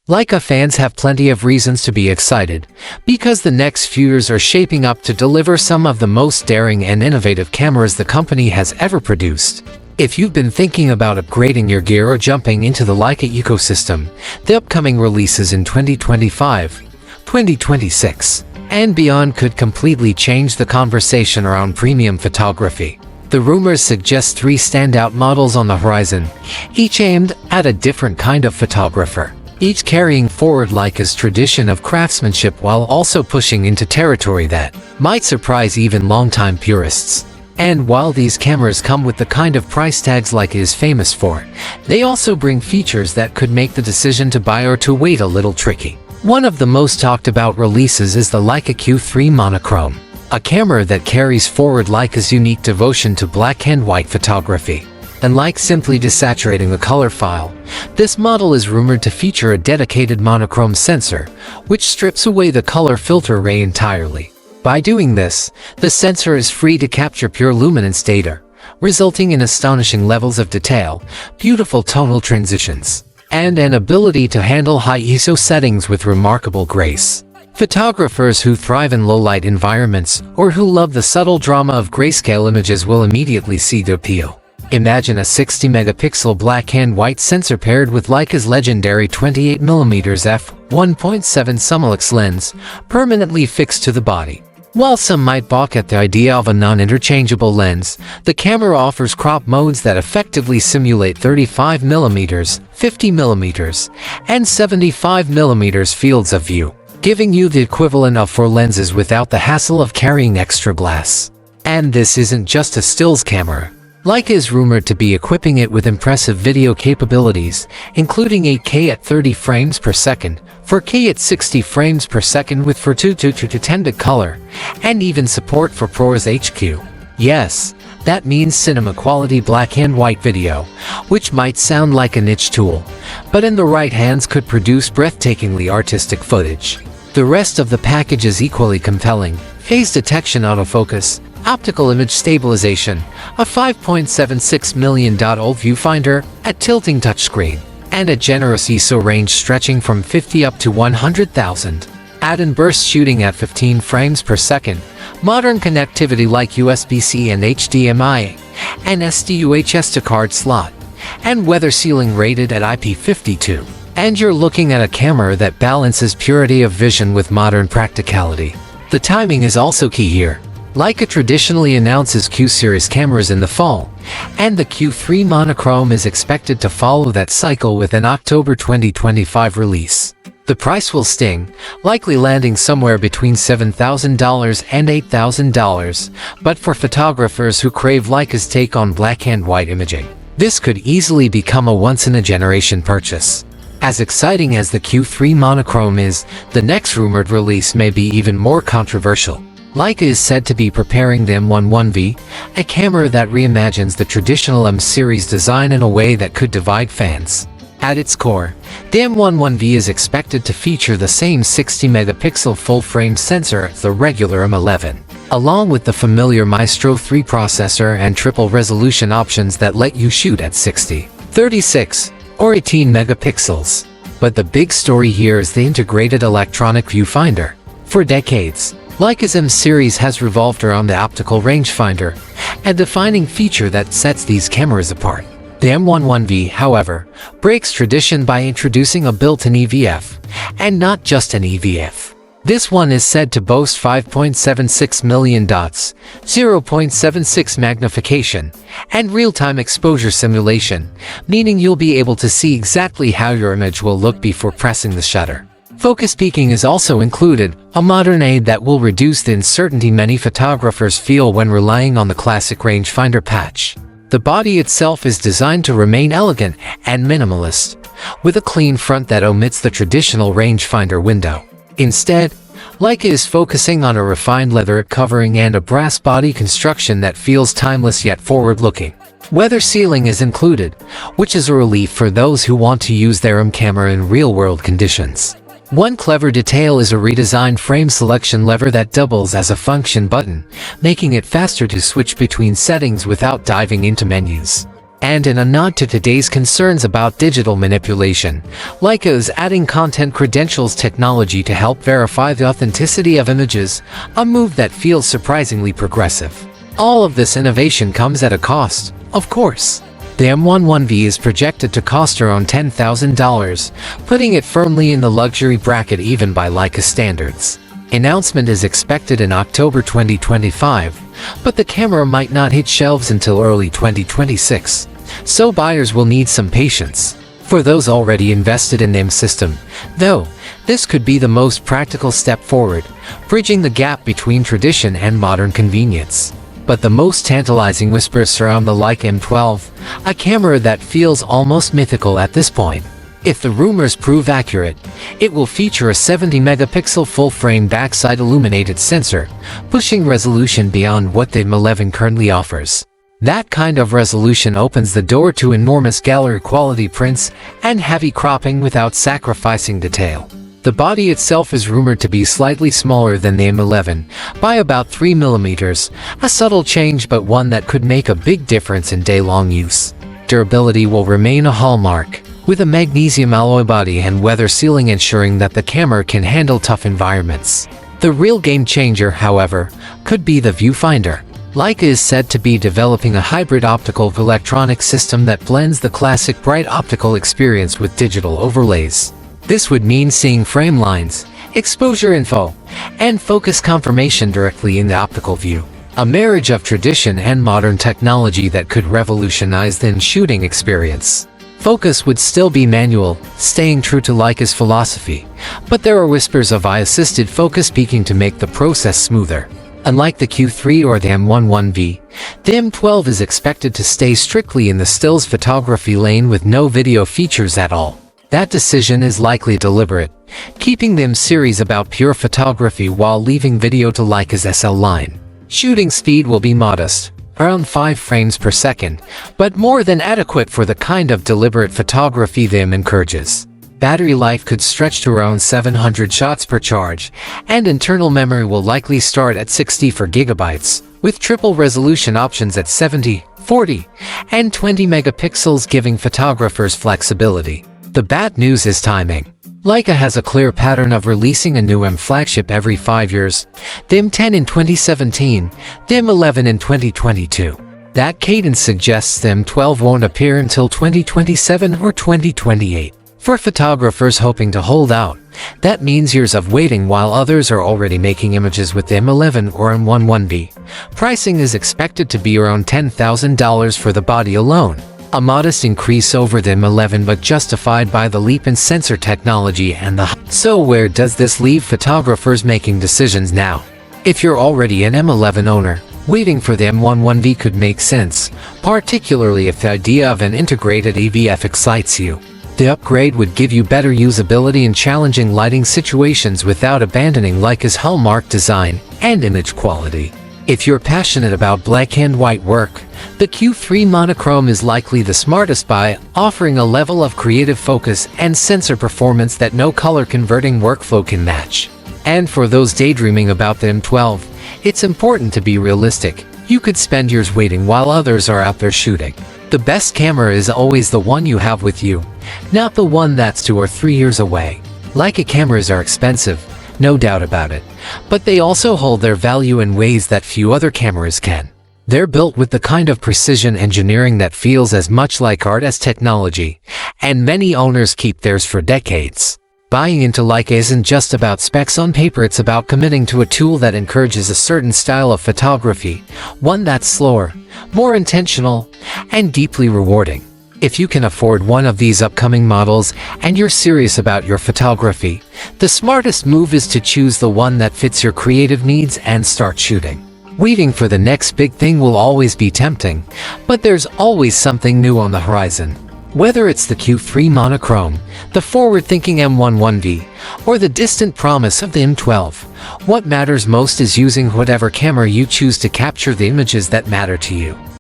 Leica fans have plenty of reasons to be excited, because the next few years are shaping up to deliver some of the most daring and innovative cameras the company has ever produced. If you've been thinking about upgrading your gear or jumping into the Leica ecosystem, the upcoming releases in 2025, 2026, and beyond could completely change the conversation around premium photography. The rumors suggest three standout models on the horizon, each aimed at a different kind of photographer, each carrying forward Leica's tradition of craftsmanship while also pushing into territory that might surprise even longtime purists. And while these cameras come with the kind of price tags Leica is famous for, they also bring features that could make the decision to buy or to wait a little tricky. One of the most talked about releases is the Leica Q3 Monochrome, a camera that carries forward Leica's unique devotion to black and white photography. Unlike simply desaturating the color file, this model is rumored to feature a dedicated monochrome sensor, which strips away the color filter array entirely. By doing this, the sensor is free to capture pure luminance data, resulting in astonishing levels of detail, beautiful tonal transitions, and an ability to handle high ISO settings with remarkable grace. Photographers who thrive in low-light environments or who love the subtle drama of grayscale images will immediately see the appeal. Imagine a 60-megapixel black and white sensor paired with Leica's legendary 28mm f1.7 Summilux lens, permanently fixed to the body. While some might balk at the idea of a non-interchangeable lens, the camera offers crop modes that effectively simulate 35mm, 50mm, and 75mm fields of view, giving you the equivalent of 4 lenses without the hassle of carrying extra glass. And this isn't just a stills camera. Leica is rumored to be equipping it with impressive video capabilities, including 8K at 30 frames per second, 4K at 60 frames per second with 4:2:2 to 10-bit color, and even support for ProRes HQ. Yes, that means cinema-quality black and white video, which might sound like a niche tool, but in the right hands could produce breathtakingly artistic footage. The rest of the package is equally compelling: phase detection autofocus, optical image stabilization, a 5.76 million dot-old viewfinder, a tilting touchscreen, and a generous ISO range stretching from 50 up to 100,000. Add-in burst shooting at 15 frames per second, modern connectivity like USB-C and HDMI, an SD-UHS to card slot, and weather sealing rated at IP52. And you're looking at a camera that balances purity of vision with modern practicality. The timing is also key here. Leica traditionally announces Q-series cameras in the fall, and the Q3 Monochrome is expected to follow that cycle with an October 2025 release. The price will sting, likely landing somewhere between $7,000 and $8,000, but for photographers who crave Leica's take on black and white imaging, this could easily become a once-in-a-generation purchase. As exciting as the Q3 Monochrome is, the next rumored release may be even more controversial. Leica is said to be preparing the M11V, a camera that reimagines the traditional M-series design in a way that could divide fans. At its core, the M11V is expected to feature the same 60-megapixel full-frame sensor as the regular M11, along with the familiar Maestro 3 processor and triple-resolution options that let you shoot at 60, 36, or 18 megapixels. But the big story here is the integrated electronic viewfinder. For decades, Leica's M-series has revolved around the optical rangefinder, a defining feature that sets these cameras apart. The M11V, however, breaks tradition by introducing a built-in EVF, and not just an EVF. This one is said to boast 5.76 million dots, 0.76 magnification, and real-time exposure simulation, meaning you'll be able to see exactly how your image will look before pressing the shutter. Focus peaking is also included, a modern aid that will reduce the uncertainty many photographers feel when relying on the classic rangefinder patch. The body itself is designed to remain elegant and minimalist, with a clean front that omits the traditional rangefinder window. Instead, Leica is focusing on a refined leather covering and a brass body construction that feels timeless yet forward-looking. Weather sealing is included, which is a relief for those who want to use their M camera in real-world conditions. One clever detail is a redesigned frame selection lever that doubles as a function button, making it faster to switch between settings without diving into menus. And in a nod to today's concerns about digital manipulation, Leica is adding content credentials technology to help verify the authenticity of images, a move that feels surprisingly progressive. All of this innovation comes at a cost, of course. The M11V is projected to cost around $10,000, putting it firmly in the luxury bracket even by Leica standards. Announcement is expected in October 2025, but the camera might not hit shelves until early 2026, so buyers will need some patience. For those already invested in the M system, though, this could be the most practical step forward, bridging the gap between tradition and modern convenience. But the most tantalizing whispers surround the Leica M12, a camera that feels almost mythical at this point. If the rumors prove accurate, it will feature a 70-megapixel full-frame backside illuminated sensor, pushing resolution beyond what the M11 currently offers. That kind of resolution opens the door to enormous gallery-quality prints and heavy cropping without sacrificing detail. The body itself is rumored to be slightly smaller than the M11, by about 3 mm, a subtle change but one that could make a big difference in day-long use. Durability will remain a hallmark, with a magnesium alloy body and weather sealing ensuring that the camera can handle tough environments. The real game changer, however, could be the viewfinder. Leica is said to be developing a hybrid optical-electronic system that blends the classic bright optical experience with digital overlays. This would mean seeing frame lines, exposure info, and focus confirmation directly in the optical view. A marriage of tradition and modern technology that could revolutionize the shooting experience. Focus would still be manual, staying true to Leica's philosophy, but there are whispers of eye-assisted focus peaking to make the process smoother. Unlike the Q3 or the M11V, the M12 is expected to stay strictly in the stills photography lane with no video features at all. That decision is likely deliberate, keeping the M series about pure photography while leaving video to Leica's SL line. Shooting speed will be modest, around 5 frames per second, but more than adequate for the kind of deliberate photography the M encourages. Battery life could stretch to around 700 shots per charge, and internal memory will likely start at 64 GB, with triple resolution options at 70, 40, and 20 megapixels giving photographers flexibility. The bad news is timing. Leica has a clear pattern of releasing a new M flagship every 5 years, the M10 in 2017, the M11 in 2022. That cadence suggests the M12 won't appear until 2027 or 2028. For photographers hoping to hold out, that means years of waiting while others are already making images with the M11 or M11V. Pricing is expected to be around $10,000 for the body alone. A modest increase over the M11 but justified by the leap in sensor technology and the So where does this leave photographers making decisions now? If you're already an M11 owner, waiting for the M11V could make sense, particularly if the idea of an integrated EVF excites you. The upgrade would give you better usability in challenging lighting situations without abandoning Leica's hallmark design and image quality. If you're passionate about black and white work, the Q3 monochrome is likely the smartest buy, offering a level of creative focus and sensor performance that no color converting workflow can match. And for those daydreaming about the M12, it's important to be realistic. You could spend years waiting while others are out there shooting. The best camera is always the one you have with you, not the one that's 2 or 3 years away. Leica cameras are expensive, no doubt about it, but they also hold their value in ways that few other cameras can. They're built with the kind of precision engineering that feels as much like art as technology, and many owners keep theirs for decades. Buying into Leica isn't just about specs on paper, it's about committing to a tool that encourages a certain style of photography, one that's slower, more intentional, and deeply rewarding. If you can afford one of these upcoming models and you're serious about your photography, the smartest move is to choose the one that fits your creative needs and start shooting. Waiting for the next big thing will always be tempting, but there's always something new on the horizon. Whether it's the Q3 monochrome, the forward-thinking M11V, or the distant promise of the M12, what matters most is using whatever camera you choose to capture the images that matter to you.